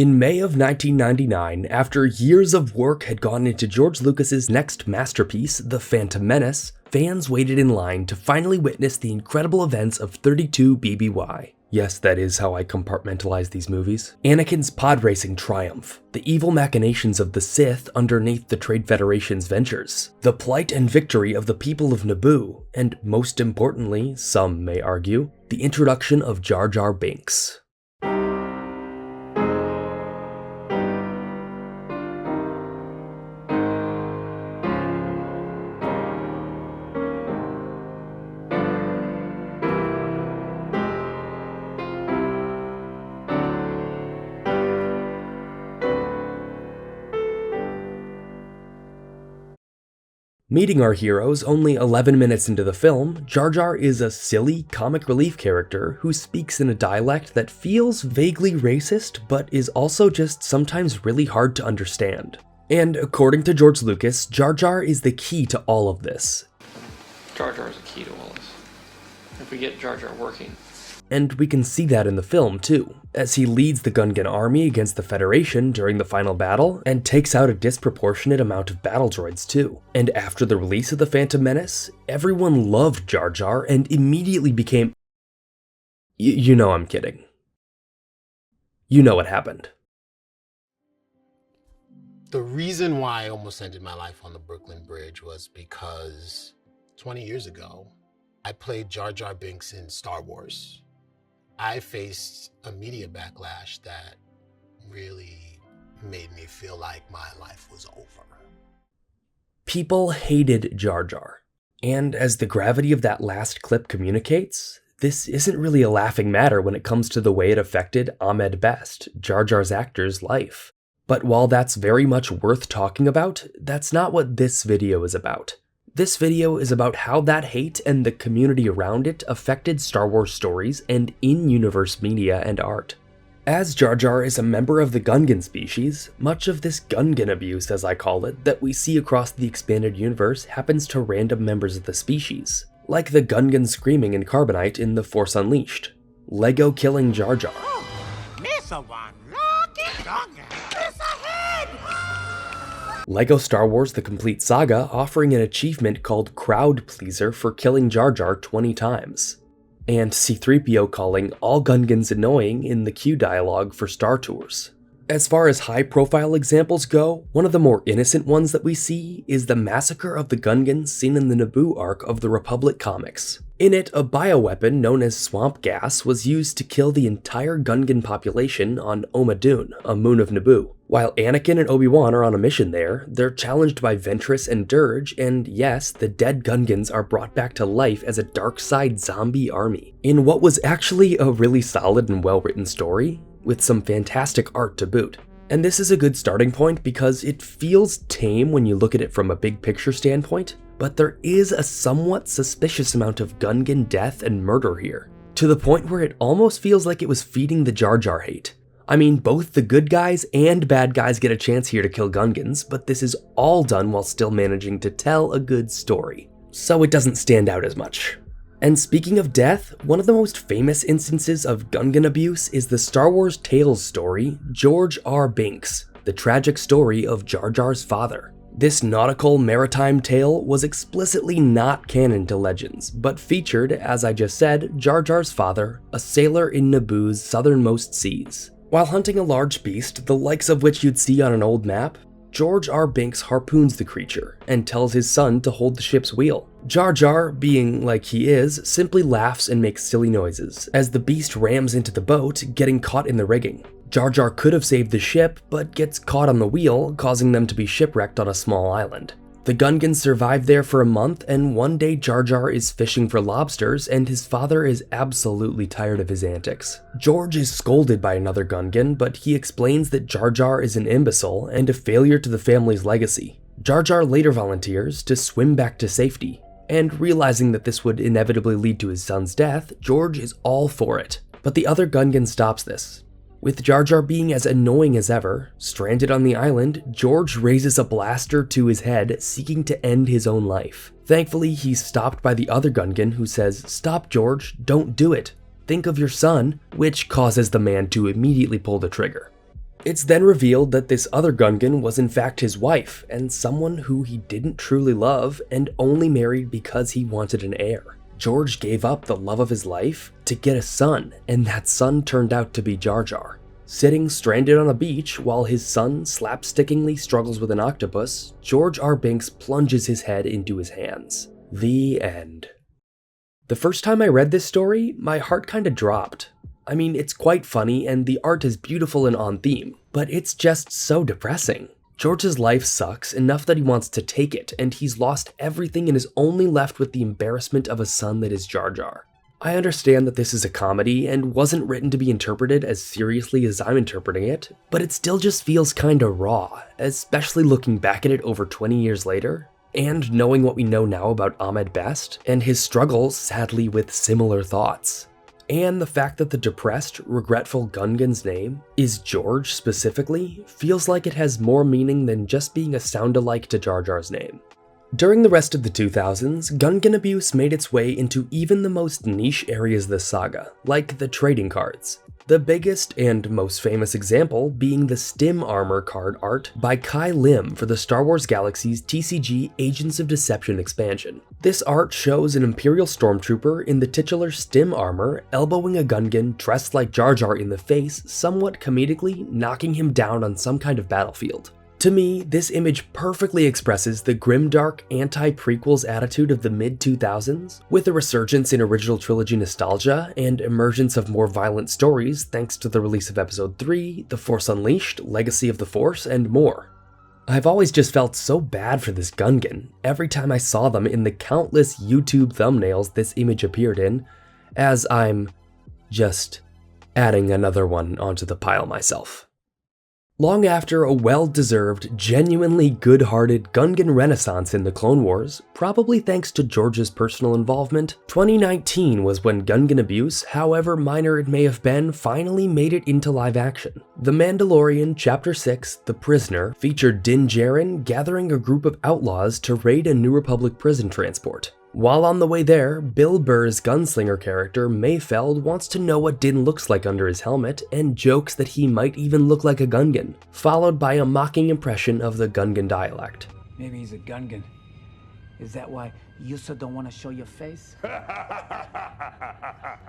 In May of 1999, after years of work had gone into George Lucas's next masterpiece, The Phantom Menace, fans waited in line to finally witness the incredible events of 32 BBY. Yes, that is how I compartmentalize these movies. Anakin's pod racing triumph, the evil machinations of the Sith underneath the Trade Federation's ventures, the plight and victory of the people of Naboo, and most importantly, some may argue, the introduction of Jar Jar Binks. Meeting our heroes only 11 minutes into the film, Jar Jar is a silly, comic relief character who speaks in a dialect that feels vaguely racist, but is also just sometimes really hard to understand. And according to George Lucas, Jar Jar is the key to all of this. Jar Jar is the key to all this. If we get Jar Jar working. And we can see that in the film too, as he leads the Gungan army against the Federation during the final battle and takes out a disproportionate amount of battle droids too. And after the release of The Phantom Menace, everyone loved Jar Jar and immediately became... You know I'm kidding. You know what happened. The reason why I almost ended my life on the Brooklyn Bridge was because 20 years ago, I played Jar Jar Binks in Star Wars. I faced a media backlash that really made me feel like my life was over. People hated Jar Jar. And as the gravity of that last clip communicates, this isn't really a laughing matter when it comes to the way it affected Ahmed Best, Jar Jar's actor's life. But while that's very much worth talking about, that's not what this video is about. This video is about how that hate and the community around it affected Star Wars stories and in-universe media and art. As Jar Jar is a member of the Gungan species, much of this Gungan abuse, as I call it, that we see across the expanded universe happens to random members of the species, like the Gungan screaming in Carbonite in The Force Unleashed, Lego killing Jar Jar. Lego Star Wars The Complete Saga offering an achievement called Crowd Pleaser for killing Jar Jar 20 times. And C-3PO calling all Gungans annoying in the Q dialogue for Star Tours. As far as high-profile examples go, one of the more innocent ones that we see is the massacre of the Gungans seen in the Naboo arc of the Republic comics. In it, a bioweapon known as swamp gas was used to kill the entire Gungan population on Omadun, a moon of Naboo. While Anakin and Obi-Wan are on a mission there, they're challenged by Ventress and Dirge, and yes, the dead Gungans are brought back to life as a dark side zombie army. In what was actually a really solid and well-written story, with some fantastic art to boot. And this is a good starting point because it feels tame when you look at it from a big picture standpoint, but there is a somewhat suspicious amount of Gungan death and murder here, to the point where it almost feels like it was feeding the Jar Jar hate. I mean, both the good guys and bad guys get a chance here to kill Gungans, but this is all done while still managing to tell a good story, so it doesn't stand out as much. And speaking of death, one of the most famous instances of Gungan abuse is the Star Wars Tales story, Jar Jar Binks, the tragic story of Jar Jar's father. This nautical maritime tale was explicitly not canon to Legends, but featured, as I just said, Jar Jar's father, a sailor in Naboo's southernmost seas. While hunting a large beast, the likes of which you'd see on an old map, Jar Jar Binks harpoons the creature and tells his son to hold the ship's wheel. Jar Jar, being like he is, simply laughs and makes silly noises as the beast rams into the boat, getting caught in the rigging. Jar Jar could have saved the ship, but gets caught on the wheel, causing them to be shipwrecked on a small island. The Gungans survive there for a month, and one day Jar Jar is fishing for lobsters, and his father is absolutely tired of his antics. George is scolded by another Gungan, but he explains that Jar Jar is an imbecile and a failure to the family's legacy. Jar Jar later volunteers to swim back to safety, and realizing that this would inevitably lead to his son's death, George is all for it. But the other Gungan stops this. With Jar Jar being as annoying as ever, stranded on the island, George raises a blaster to his head, seeking to end his own life. Thankfully, he's stopped by the other Gungan who says, "Stop, George, don't do it. Think of your son," which causes the man to immediately pull the trigger. It's then revealed that this other Gungan was in fact his wife, and someone who he didn't truly love and only married because he wanted an heir. George gave up the love of his life to get a son, and that son turned out to be Jar Jar. Sitting stranded on a beach while his son slapstickingly struggles with an octopus, Jar Jar Binks plunges his head into his hands. The end. The first time I read this story, my heart kinda dropped. I mean, it's quite funny and the art is beautiful and on theme, but it's just so depressing. George's life sucks enough that he wants to take it, and he's lost everything and is only left with the embarrassment of a son that is Jar Jar. I understand that this is a comedy and wasn't written to be interpreted as seriously as I'm interpreting it, but it still just feels kinda raw, especially looking back at it over 20 years later, and knowing what we know now about Ahmed Best, and his struggles, sadly, with similar thoughts. And the fact that the depressed, regretful Gungan's name is George specifically feels like it has more meaning than just being a sound-alike to Jar Jar's name. During the rest of the 2000s, Gungan abuse made its way into even the most niche areas of the saga, like the trading cards. The biggest and most famous example being the Stim Armor card art by Kai Lim for the Star Wars Galaxy's TCG Agents of Deception expansion. This art shows an Imperial Stormtrooper in the titular Stim Armor elbowing a Gungan dressed like Jar Jar in the face, somewhat comedically knocking him down on some kind of battlefield. To me, this image perfectly expresses the grimdark anti-prequels attitude of the mid-2000s, with a resurgence in original trilogy nostalgia and emergence of more violent stories thanks to the release of Episode 3, The Force Unleashed, Legacy of the Force, and more. I've always just felt so bad for this Gungan every time I saw them in the countless YouTube thumbnails this image appeared in, as I'm just adding another one onto the pile myself. Long after a well-deserved, genuinely good-hearted Gungan renaissance in the Clone Wars, probably thanks to George's personal involvement, 2019 was when Gungan abuse, however minor it may have been, finally made it into live action. The Mandalorian Chapter 6, The Prisoner, featured Din Djarin gathering a group of outlaws to raid a New Republic prison transport. While on the way there, Bill Burr's gunslinger character, Mayfeld, wants to know what Din looks like under his helmet and jokes that he might even look like a Gungan, followed by a mocking impression of the Gungan dialect. Maybe he's a Gungan. Is that why you so don't want to show your face?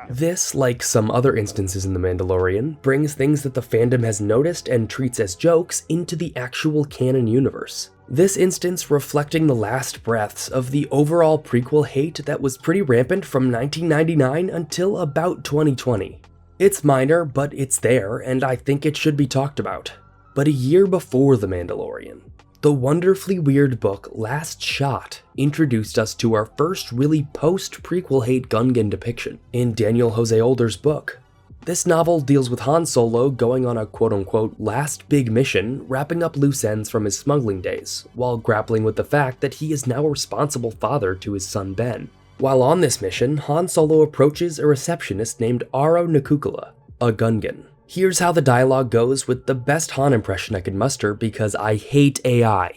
This, like some other instances in The Mandalorian, brings things that the fandom has noticed and treats as jokes into the actual canon universe. This instance reflecting the last breaths of the overall prequel hate that was pretty rampant from 1999 until about 2020. It's minor, but it's there, and I think it should be talked about. But a year before The Mandalorian, the wonderfully weird book Last Shot introduced us to our first really post-prequel hate Gungan depiction in Daniel Jose Older's book. This novel deals with Han Solo going on a quote-unquote last big mission, wrapping up loose ends from his smuggling days, while grappling with the fact that he is now a responsible father to his son Ben. While on this mission, Han Solo approaches a receptionist named Aro Nakukula, a Gungan. Here's how the dialogue goes with the best Han impression I could muster because I hate AI.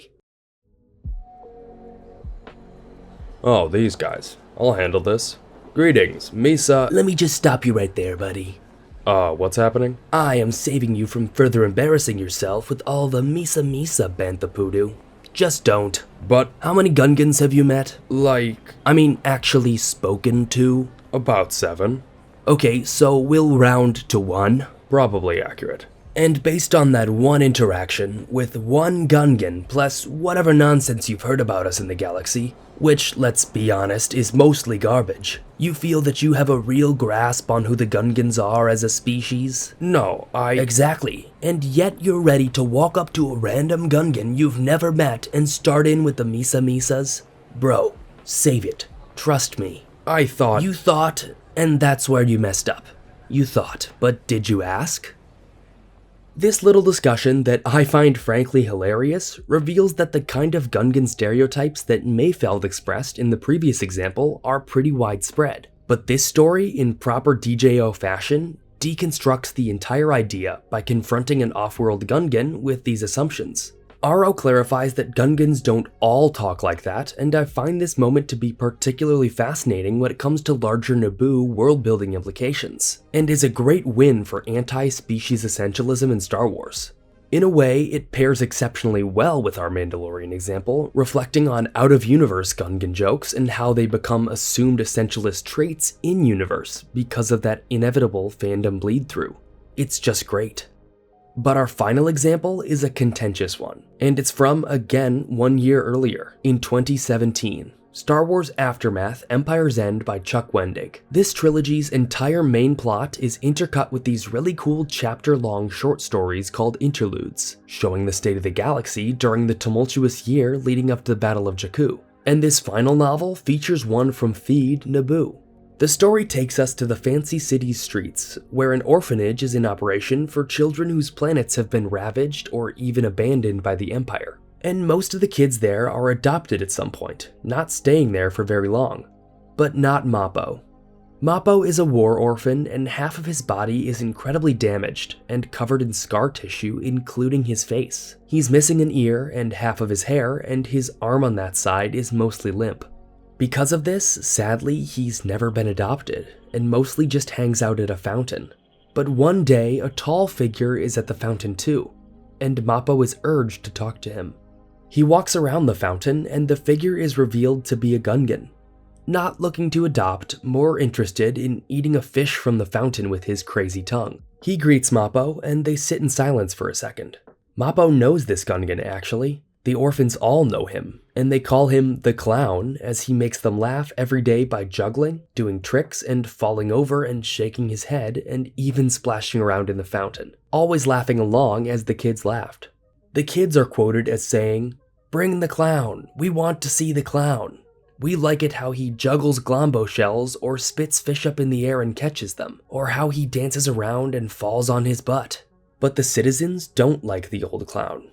Oh, these guys. I'll handle this. Greetings, Misa. Let me just stop you right there, buddy. What's happening? I am saving you from further embarrassing yourself with all the Misa Banthapoodoo. Just don't. But, How many Gungans have you met? like, Actually spoken to? about 7. Okay, so we'll round to 1. Probably accurate. And based on that one interaction with one Gungan plus whatever nonsense you've heard about us in the galaxy, which, let's be honest, is mostly garbage, you feel that you have a real grasp on who the Gungans are as a species? No, Exactly. And yet you're ready to walk up to a random Gungan you've never met and start in with the Misas? Bro, save it. Trust me. I thought... You thought, and that's where you messed up. You thought, but did you ask? This little discussion that I find frankly hilarious reveals that the kind of Gungan stereotypes that Mayfeld expressed in the previous example are pretty widespread. But this story, in proper DJO fashion, deconstructs the entire idea by confronting an off-world Gungan with these assumptions. Aro clarifies that Gungans don't all talk like that, and I find this moment to be particularly fascinating when it comes to larger Naboo world-building implications, and is a great win for anti-species essentialism in Star Wars. In a way, it pairs exceptionally well with our Mandalorian example, reflecting on out-of-universe Gungan jokes and how they become assumed essentialist traits in-universe because of that inevitable fandom bleed-through. It's just great. But our final example is a contentious one, and it's from, again, 1 year earlier, in 2017. Star Wars Aftermath: Empire's End by Chuck Wendig. This trilogy's entire main plot is intercut with these really cool chapter-long short stories called interludes, showing the state of the galaxy during the tumultuous year leading up to the Battle of Jakku. And this final novel features one from Feed, Naboo. The story takes us to the fancy city's streets, where an orphanage is in operation for children whose planets have been ravaged or even abandoned by the Empire. And most of the kids there are adopted at some point, not staying there for very long. But not Mappo. Mappo is a war orphan, and half of his body is incredibly damaged and covered in scar tissue, including his face. He's missing an ear and half of his hair, and his arm on that side is mostly limp. Because of this, sadly, he's never been adopted, and mostly just hangs out at a fountain. But one day, a tall figure is at the fountain too, and Mappo is urged to talk to him. He walks around the fountain, and the figure is revealed to be a Gungan. Not looking to adopt, more interested in eating a fish from the fountain with his crazy tongue. He greets Mappo, and they sit in silence for a second. Mappo knows this Gungan, actually. The orphans all know him, and they call him the Clown, as he makes them laugh every day by juggling, doing tricks, and falling over and shaking his head, and even splashing around in the fountain, always laughing along as the kids laughed. The kids are quoted as saying, "Bring the clown, we want to see the clown. We like it how he juggles glombo shells or spits fish up in the air and catches them, or how he dances around and falls on his butt." But the citizens don't like the old clown.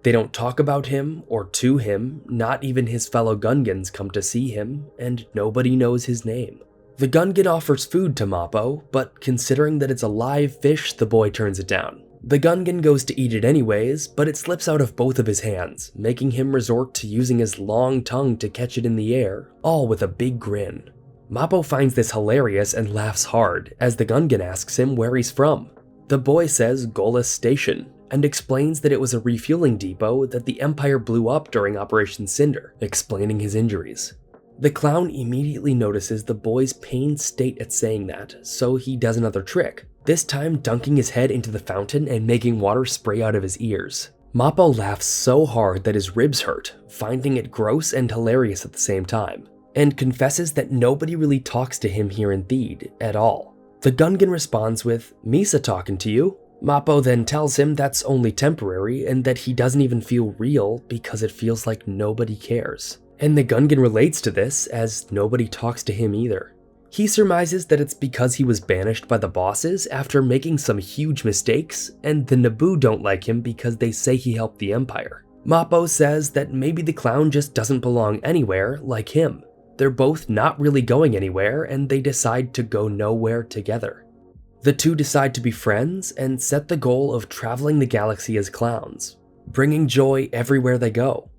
They don't talk about him or to him, not even his fellow Gungans come to see him, and nobody knows his name. The Gungan offers food to Mappo, but considering that it's a live fish, the boy turns it down. The Gungan goes to eat it anyways, but it slips out of both of his hands, making him resort to using his long tongue to catch it in the air, all with a big grin. Mappo finds this hilarious and laughs hard, as the Gungan asks him where he's from. The boy says Golis Station, and explains that it was a refueling depot that the Empire blew up during Operation Cinder, explaining his injuries. The clown immediately notices the boy's pained state at saying that, so he does another trick, this time dunking his head into the fountain and making water spray out of his ears. Mappo laughs so hard that his ribs hurt, finding it gross and hilarious at the same time, and confesses that nobody really talks to him here in Theed at all. The Gungan responds with, "Misa talking to you?" Mappo then tells him that's only temporary and that he doesn't even feel real because it feels like nobody cares. And the Gungan relates to this, as nobody talks to him either. He surmises that it's because he was banished by the bosses after making some huge mistakes, and the Naboo don't like him because they say he helped the Empire. Mappo says that maybe the clown just doesn't belong anywhere like him. They're both not really going anywhere, and they decide to go nowhere together. The two decide to be friends and set the goal of traveling the galaxy as clowns, bringing joy everywhere they go.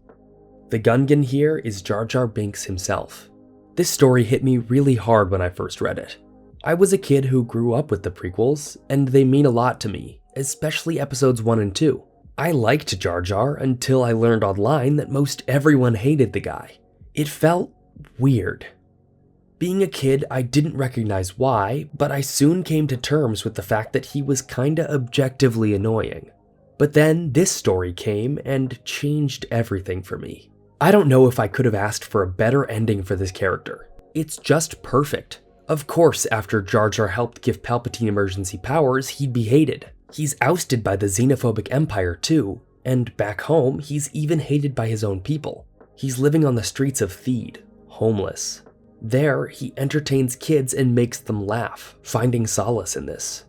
The Gungan here is Jar Jar Binks himself. This story hit me really hard when I first read it. I was a kid who grew up with the prequels, and they mean a lot to me, especially episodes 1 and 2. I liked Jar Jar until I learned online that most everyone hated the guy. It felt weird. Being a kid, I didn't recognize why, but I soon came to terms with the fact that he was kinda objectively annoying. But then this story came and changed everything for me. I don't know if I could have asked for a better ending for this character. It's just perfect. Of course, after Jar Jar helped give Palpatine emergency powers, he'd be hated. He's ousted by the xenophobic Empire too, and back home, he's even hated by his own people. He's living on the streets of Theed, homeless. There, he entertains kids and makes them laugh, finding solace in this.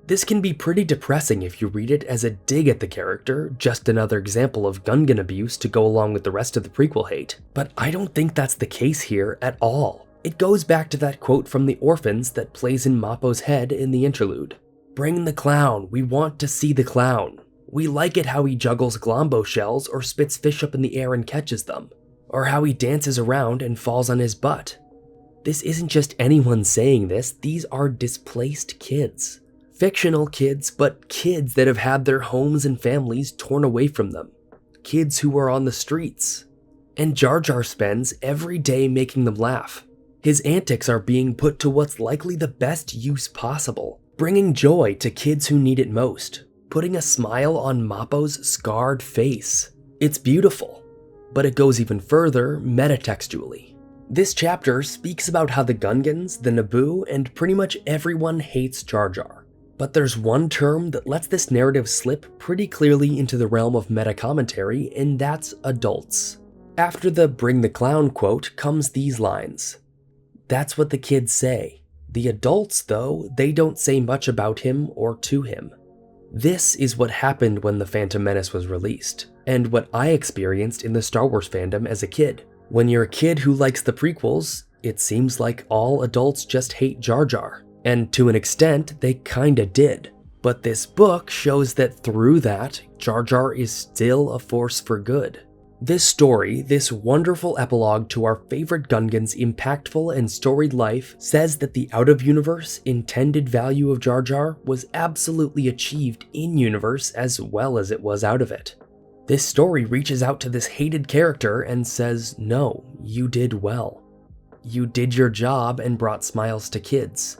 This can be pretty depressing if you read it as a dig at the character, just another example of Gungan abuse to go along with the rest of the prequel hate. But I don't think that's the case here at all. It goes back to that quote from the orphans that plays in Mappo's head in the interlude. "Bring the clown, we want to see the clown. We like it how he juggles glombo shells or spits fish up in the air and catches them, or how he dances around and falls on his butt." This isn't just anyone saying this, these are displaced kids. Fictional kids, but kids that have had their homes and families torn away from them. Kids who are on the streets. And Jar Jar spends every day making them laugh. His antics are being put to what's likely the best use possible, bringing joy to kids who need it most, putting a smile on Mappo's scarred face. It's beautiful, but it goes even further metatextually. This chapter speaks about how the Gungans, the Naboo, and pretty much everyone hates Jar Jar. But there's one term that lets this narrative slip pretty clearly into the realm of meta-commentary, and that's adults. After the "bring the clown" quote comes these lines. That's what the kids say. The adults, though, they don't say much about him or to him. This is what happened when The Phantom Menace was released, and what I experienced in the Star Wars fandom as a kid. When you're a kid who likes the prequels, it seems like all adults just hate Jar Jar. And to an extent, they kinda did. But this book shows that through that, Jar Jar is still a force for good. This story, this wonderful epilogue to our favorite Gungan's impactful and storied life, says that the out-of-universe intended value of Jar Jar was absolutely achieved in-universe as well as it was out of it. This story reaches out to this hated character and says, no, you did well. You did your job and brought smiles to kids.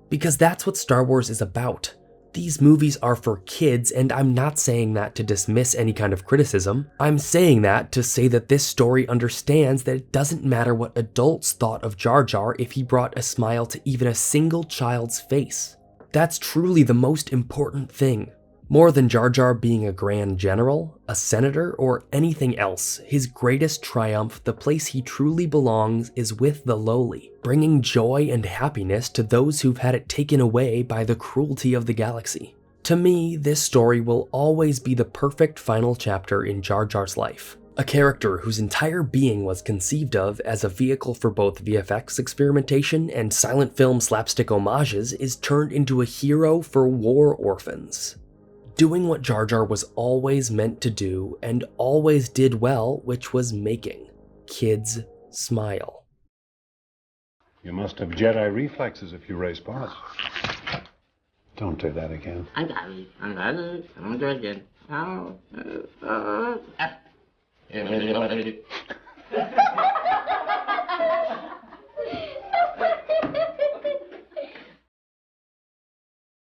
Because that's what Star Wars is about. These movies are for kids, and I'm not saying that to dismiss any kind of criticism. I'm saying that to say that this story understands that it doesn't matter what adults thought of Jar Jar if he brought a smile to even a single child's face. That's truly the most important thing. More than Jar Jar being a grand general, a senator, or anything else, his greatest triumph, the place he truly belongs, is with the lowly, bringing joy and happiness to those who've had it taken away by the cruelty of the galaxy. To me, this story will always be the perfect final chapter in Jar Jar's life. A character whose entire being was conceived of as a vehicle for both VFX experimentation and silent film slapstick homages is turned into a hero for war orphans. Doing what Jar Jar was always meant to do and always did well, which was making kids smile. You must have Jedi reflexes if you race boss. Don't do that again. I got it. I got it. I won't do it again.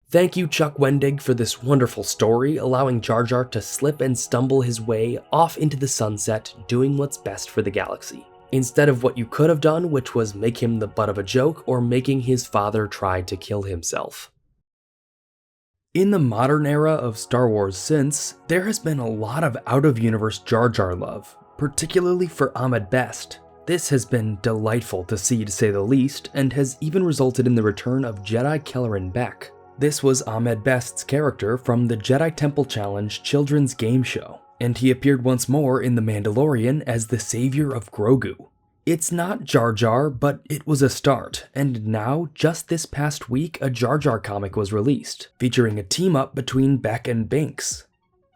Thank you, Chuck Wendig, for this wonderful story, allowing Jar Jar to slip and stumble his way off into the sunset, doing what's best for the galaxy, instead of what you could have done, which was make him the butt of a joke or making his father try to kill himself. In the modern era of Star Wars since, there has been a lot of out-of-universe Jar Jar love, particularly for Ahmed Best. This has been delightful to see, to say the least, and has even resulted in the return of Jedi Kelleran Beck. This was Ahmed Best's character from the Jedi Temple Challenge children's game show, and he appeared once more in The Mandalorian as the savior of Grogu. It's not Jar Jar, but it was a start, and now, just this past week, a Jar Jar comic was released, featuring a team-up between Beck and Binks.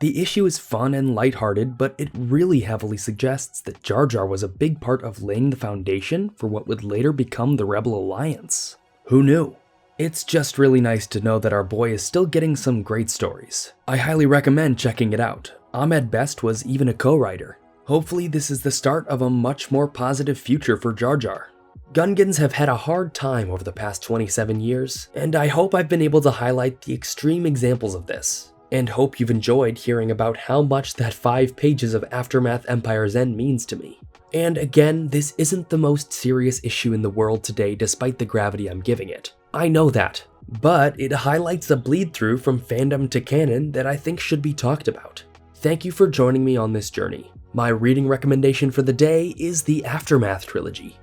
The issue is fun and lighthearted, but it really heavily suggests that Jar Jar was a big part of laying the foundation for what would later become the Rebel Alliance. Who knew? It's just really nice to know that our boy is still getting some great stories. I highly recommend checking it out. Ahmed Best was even a co-writer. Hopefully this is the start of a much more positive future for Jar Jar. Gungans have had a hard time over the past 27 years, and I hope I've been able to highlight the extreme examples of this, and hope you've enjoyed hearing about how much that 5 pages of Aftermath Empire's End means to me. And again, this isn't the most serious issue in the world today despite the gravity I'm giving it. I know that, but it highlights a bleed-through from fandom to canon that I think should be talked about. Thank you for joining me on this journey. My reading recommendation for the day is the Aftermath trilogy.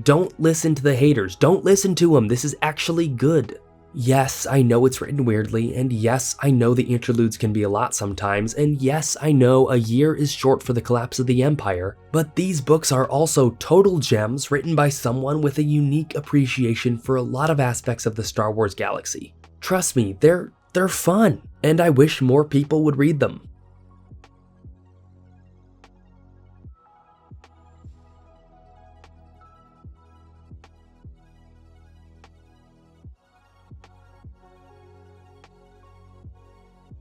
Don't listen to the haters, don't listen to them, this is actually good. Yes, I know it's written weirdly, and yes, I know the interludes can be a lot sometimes, and yes, I know a year is short for the collapse of the Empire, but these books are also total gems written by someone with a unique appreciation for a lot of aspects of the Star Wars galaxy. Trust me, they're fun, and I wish more people would read them.